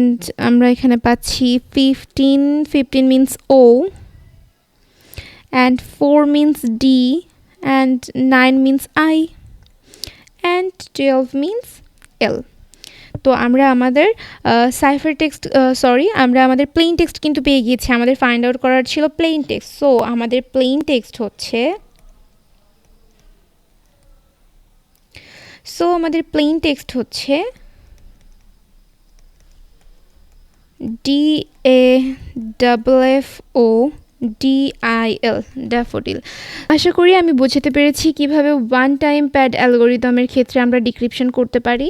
And আমরা এখানে পাচ্ছি 15 means O, and 4 means D, and 9 means I, and 12 means L. তো আমরা আমাদের সাইফার টেক্সট আমরা আমাদের প্লেন টেক্সট কিন্তু পেয়ে গিয়েছি। আমাদের ফাইন্ড আউট করার ছিল প্লেন টেক্সট। সো আমাদের প্লেন টেক্সট হচ্ছে DAFFODIL, ড্যাফোডিল। আশা করি আমি বোঝাতে পেরেছি কিভাবে ওয়ান টাইম প্যাড অ্যালগোরিদমের ক্ষেত্রে আমরা ডিক্রিপশন করতে পারি।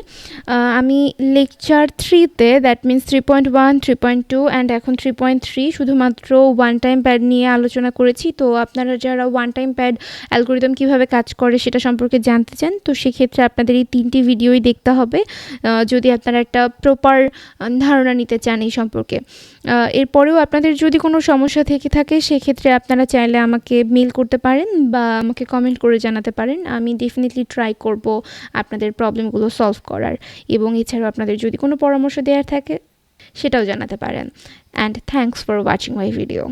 আমি লেকচার 3-তে, দ্যাট মিনস 3.1, 3.2 অ্যান্ড এখন 3.3 শুধুমাত্র ওয়ান টাইম প্যাড নিয়ে আলোচনা করেছি। তো আপনারা যারা ওয়ান টাইম প্যাড অ্যালগোরিদম কিভাবে কাজ করে সেটা সম্পর্কে জানতে চান, তো সেক্ষেত্রে আপনাদের এই 3টি ভিডিওই দেখতে হবে যদি আপনারা একটা প্রপার ধারণা নিতে চান এই সম্পর্কে। এরপরেও আপনাদের যদি কোনো সমস্যা থেকে থাকে সেক্ষেত্রে আপনারা চাইলে আমাকে মেল করতে পারেন বা আমাকে কমেন্ট করে জানাতে পারেন। আমি ডেফিনেটলি ট্রাই করব আপনাদের প্রবলেমগুলো সলভ করার, এবং এছাড়াও আপনাদের যদি কোনো পরামর্শ দেওয়ার থাকে সেটাও জানাতে পারেন। And thanks for watching my video.